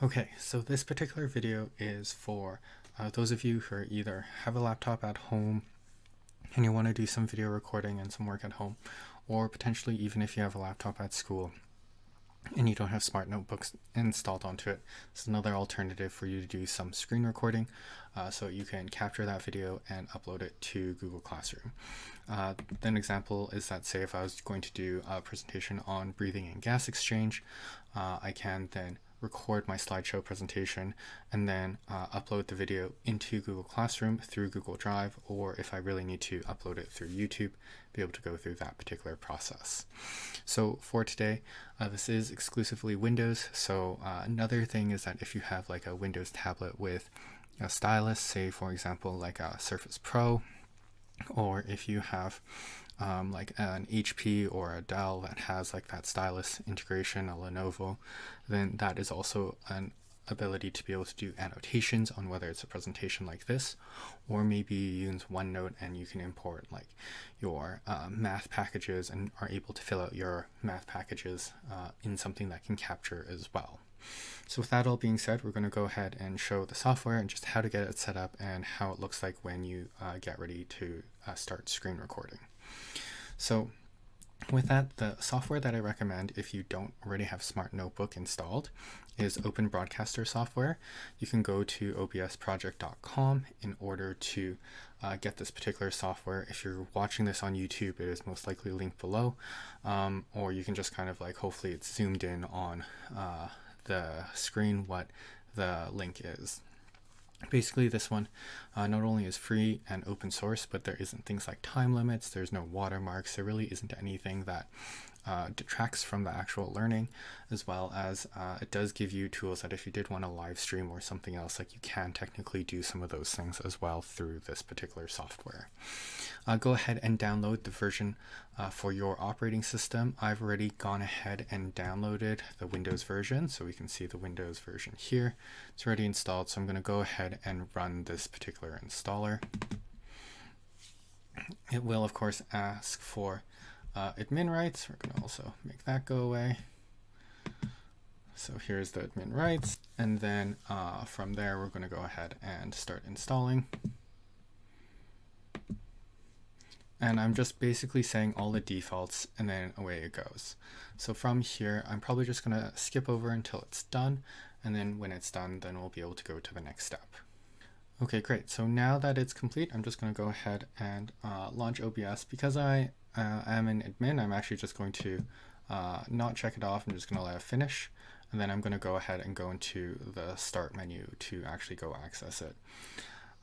Okay, so this particular video is for those of you who either have a laptop at home and you want to do some video recording and some work at home, or potentially even if you have a laptop at school and you don't have smart notebooks installed onto it. It's another alternative for you to do some screen recording so you can capture that video and upload it to Google Classroom. An example is that, say if I was going to do a presentation on breathing and gas exchange, I can then record my slideshow presentation and then upload the video into Google Classroom through Google Drive, or if I really need to upload it through YouTube, be able to go through that particular process. So for today, this is exclusively Windows. So another thing is that if you have like a Windows tablet with a stylus, say for example like a Surface Pro, or if you have like an HP or a Dell that has like that stylus integration, a Lenovo, then that is also an ability to be able to do annotations on whether it's a presentation like this, or maybe you use OneNote and you can import like your math packages and are able to fill out your math packages in something that can capture as well. So with that all being said, we're going to go ahead and show the software and just how to get it set up and how it looks like when you get ready to start screen recording. So with that, the software that I recommend if you don't already have Smart Notebook installed is Open Broadcaster software. You can go to obsproject.com in order to get this particular software. If you're watching this on YouTube, it is most likely linked below, or you can just kind of like, hopefully it's zoomed in on the screen what the link is. Basically, this one not only is free and open source, but there isn't things like time limits, there's no watermarks, there really isn't anything that detracts from the actual learning, as well as it does give you tools that if you did want to live stream or something else, like you can technically do some of those things as well through this particular software. Go ahead and download the version for your operating system. I've already gone ahead and downloaded the Windows version, so we can see the Windows version here. It's already installed, so I'm going to go ahead and run this particular installer. It will of course ask for admin rights. We're going to also make that go away. So here's the admin rights, and then from there we're going to go ahead and start installing. And I'm just basically saying all the defaults and then away it goes. So from here, I'm probably just going to skip over until it's done. And then when it's done, then we'll be able to go to the next step. Okay, great. So now that it's complete, I'm just going to go ahead and launch OBS. Because I am an admin, I'm actually just going to not check it off. I'm just going to let it finish. And then I'm going to go ahead and go into the start menu to actually go access it.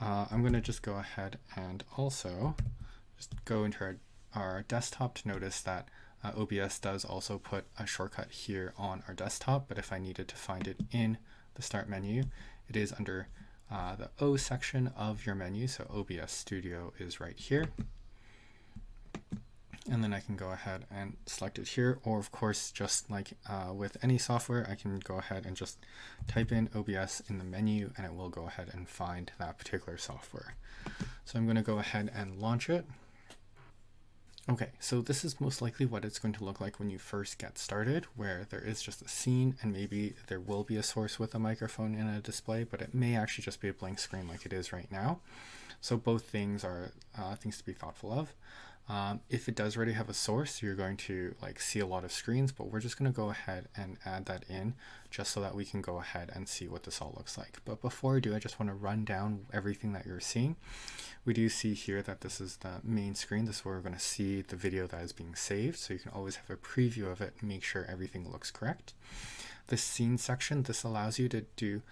I'm going to just go ahead and also just go into our desktop to notice that OBS does also put a shortcut here on our desktop, but if I needed to find it in the start menu, it is under the O section of your menu. So OBS Studio is right here. And then I can go ahead and select it here, or of course, just like with any software, I can go ahead and just type in OBS in the menu and it will go ahead and find that particular software. So I'm going to go ahead and launch it. Okay, so this is most likely what it's going to look like when you first get started, where there is just a scene and maybe there will be a source with a microphone in a display, but it may actually just be a blank screen like it is right now. So both things are things to be thoughtful of. If it does already have a source, you're going to like see a lot of screens, but we're just going to go ahead and add that in just so that we can go ahead and see what this all looks like. But before I do, I just want to run down everything that you're seeing. We do see here that this is the main screen. This is where we're going to see the video that is being saved. So you can always have a preview of it and make sure everything looks correct. The scene section, this allows you to do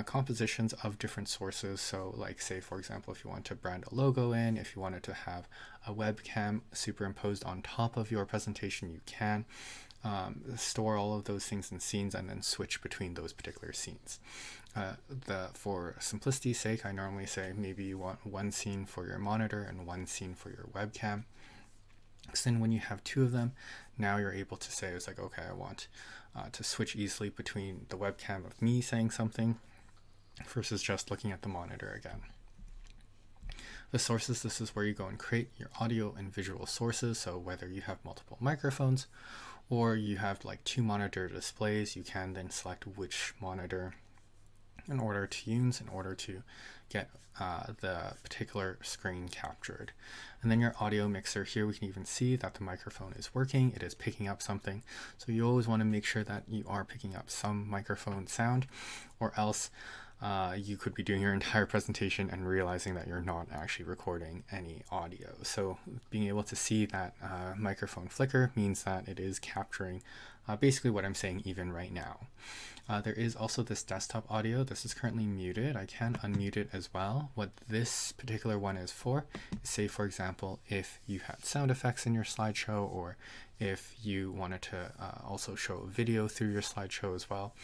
compositions of different sources. So like say, for example, if you want to brand a logo in, if you wanted to have a webcam superimposed on top of your presentation, you can store all of those things in scenes and then switch between those particular scenes. For simplicity's sake, I normally say maybe you want one scene for your monitor and one scene for your webcam. So then when you have two of them, now you're able to say, it's like, okay, I want to switch easily between the webcam of me saying something versus just looking at the monitor again. The sources, this is where you go and create your audio and visual sources. So whether you have multiple microphones or you have like two monitor displays, you can then select which monitor in order to get the particular screen captured. And then your audio mixer here, we can even see that the microphone is working. It is picking up something. So you always want to make sure that you are picking up some microphone sound, or else you could be doing your entire presentation and realizing that you're not actually recording any audio. So being able to see that microphone flicker means that it is capturing basically what I'm saying even right now. There is also this desktop audio. This is currently muted. I can unmute it as well. What this particular one is for is, say for example, if you had sound effects in your slideshow, or if you wanted to also show a video through your slideshow as well,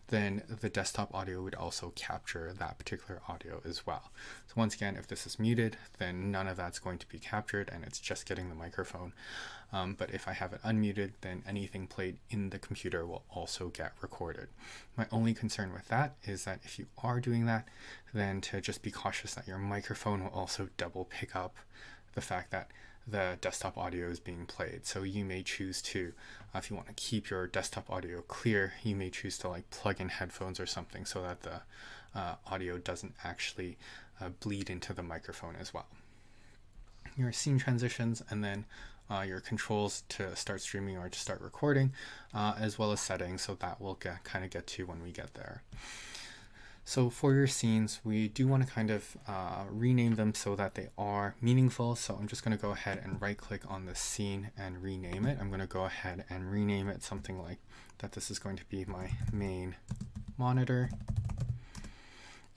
then the desktop audio would also capture that particular audio as well. So once again, if this is muted, then none of that's going to be captured and it's just getting the microphone. But if I have it unmuted, then anything played in the computer will also get recorded. My only concern with that is that if you are doing that, then to just be cautious that your microphone will also double pick up the fact that the desktop audio is being played. So you may choose to, if you want to keep your desktop audio clear, you may choose to like plug in headphones or something so that the audio doesn't actually bleed into the microphone as well. Your scene transitions, and then your controls to start streaming or to start recording, as well as settings. So that we'll kind of get to when we get there. So for your scenes, we do want to kind of rename them so that they are meaningful. So I'm just going to go ahead and right click on the scene and rename it. I'm going to go ahead and rename it something like that. This is going to be my main monitor.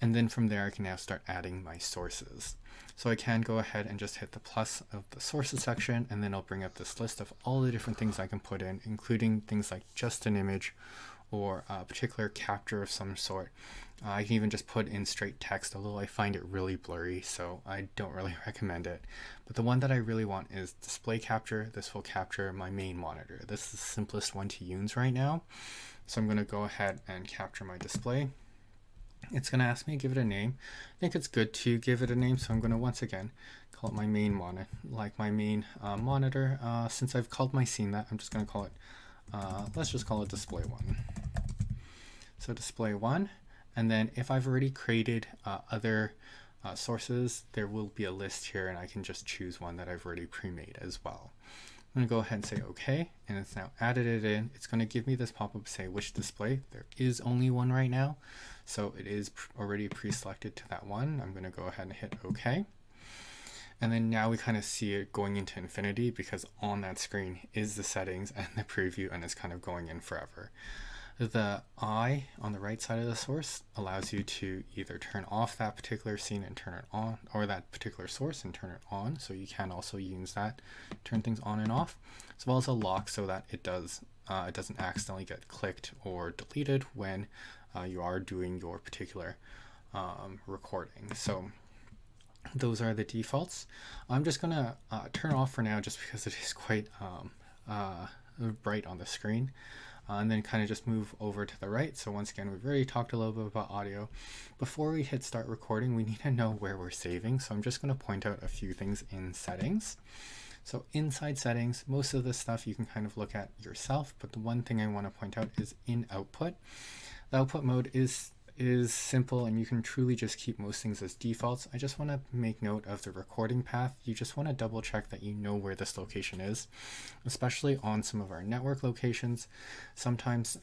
And then from there, I can now start adding my sources. So I can go ahead and just hit the plus of the sources section, and then I'll bring up this list of all the different things I can put in, including things like just an image or a particular capture of some sort. I can even just put in straight text, although I find it really blurry, so I don't really recommend it. But the one that I really want is display capture. This will capture my main monitor. This is the simplest one to use right now. So I'm going to go ahead and capture my display. It's going to ask me to give it a name. I think it's good to give it a name, so I'm going to once again call it my main monitor, monitor. Since I've called my scene that, I'm just going to call it, let's just call it display 1. So display 1, and then if I've already created other sources, there will be a list here, and I can just choose one that I've already pre-made as well. I'm going to go ahead and say OK, and it's now added it in. It's going to give me this pop-up say which display. There is only one right now, so it is already pre-selected to that one. I'm going to go ahead and hit OK. And then now we kind of see it going into infinity, because on that screen is the settings and the preview, and it's kind of going in forever. The eye on the right side of the source allows you to either turn off that particular scene and turn it on, or that particular source and turn it on. So you can also use that, turn things on and off, as well as a lock so that it doesn't accidentally get clicked or deleted when you are doing your particular recording. So those are the defaults. I'm just gonna turn off for now, just because it is quite bright on the screen. And then kind of just move over to the right. So once again, we've already talked a little bit about audio. Before we hit start recording, we need to know where we're saving. So I'm just going to point out a few things in settings. So inside settings, most of this stuff you can kind of look at yourself, but the one thing I want to point out is in output. The output mode is simple, and you can truly just keep most things as defaults. I just want to make note of the recording path. You just want to double check that you know where this location is, especially on some of our network locations. Sometimes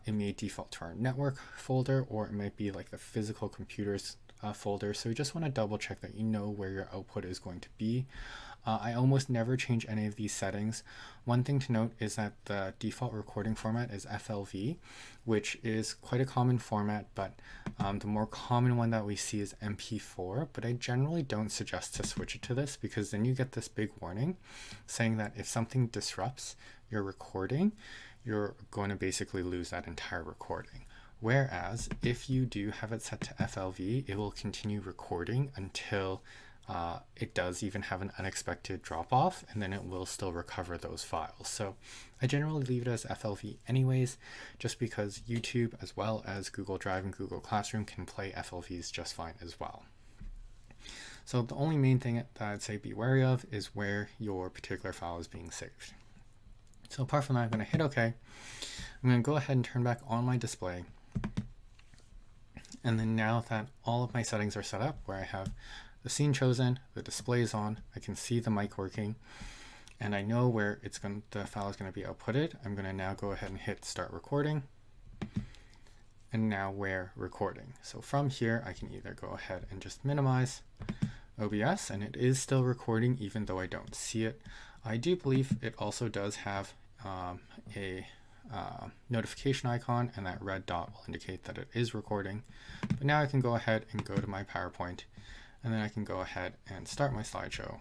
it may default to our network folder, or it might be like the physical computers folder. So you just want to double check that you know where your output is going to be. I almost never change any of these settings. One thing to note is that the default recording format is FLV, which is quite a common format, but the more common one that we see is MP4, but I generally don't suggest to switch it to this, because then you get this big warning saying that if something disrupts your recording, you're going to basically lose that entire recording. Whereas if you do have it set to FLV, it will continue recording until it does even have an unexpected drop off, and then it will still recover those files. So I generally leave it as FLV anyways, just because YouTube as well as Google Drive and Google Classroom can play FLVs just fine as well. So the only main thing that I'd say be wary of is where your particular file is being saved. So apart from that, I'm going to hit OK. I'm going to go ahead and turn back on my display. And then now that all of my settings are set up, where I have the scene chosen, the display is on, I can see the mic working, and I know where the file is going to be outputted, I'm going to now go ahead and hit start recording. And now we're recording. So from here, I can either go ahead and just minimize OBS, and it is still recording even though I don't see it. I do believe it also does have a notification icon, and that red dot will indicate that it is recording. But now I can go ahead and go to my PowerPoint, and then I can go ahead and start my slideshow.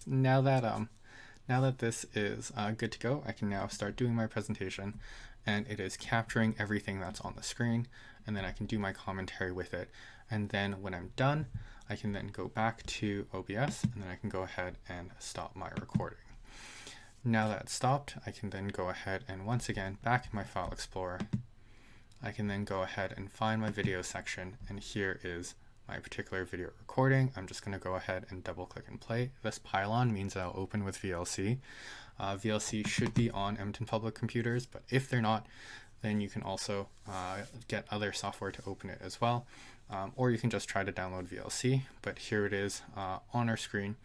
Now that this is good to go, I can now start doing my presentation, and it is capturing everything that's on the screen, and then I can do my commentary with it. And then when I'm done, I can then go back to OBS, and then I can go ahead and stop my recording. Now that it's stopped, I can then go ahead and once again, back in my File Explorer, I can then go ahead and find my video section, and here is my particular video recording. I'm just going to go ahead and double click and play. This pylon means I'll open with VLC. VLC should be on Edmonton Public computers, but if they're not, then you can also get other software to open it as well. Or you can just try to download VLC, but here it is on our screen,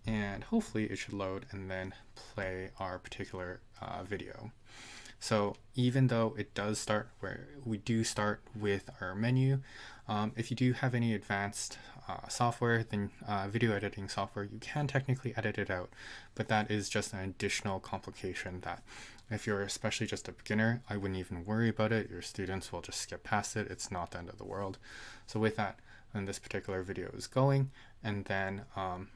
and hopefully it should load and then play our particular video. So even though it does start where we do start with our menu, if you do have any advanced software, then video editing software, you can technically edit it out, but that is just an additional complication that if you're especially just a beginner, I wouldn't even worry about it. Your students will just skip past it. It's not the end of the world. So with that, then this particular video is going, and then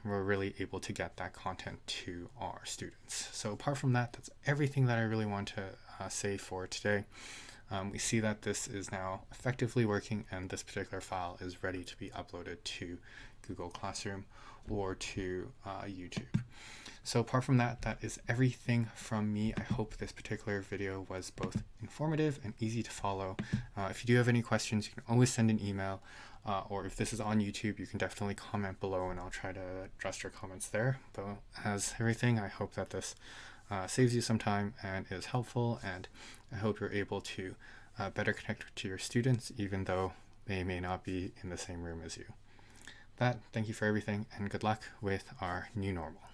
we're really able to get that content to our students. So apart from that, that's everything that I really want to say for today. We see that this is now effectively working, and this particular file is ready to be uploaded to Google Classroom or to YouTube. So apart from that, that is everything from me. I hope this particular video was both informative and easy to follow. If you do have any questions, you can always send an email, or if this is on YouTube, you can definitely comment below and I'll try to address your comments there. But as everything, I hope that this saves you some time and is helpful, and I hope you're able to better connect to your students even though they may not be in the same room as you. Thank you for everything, and good luck with our new normal.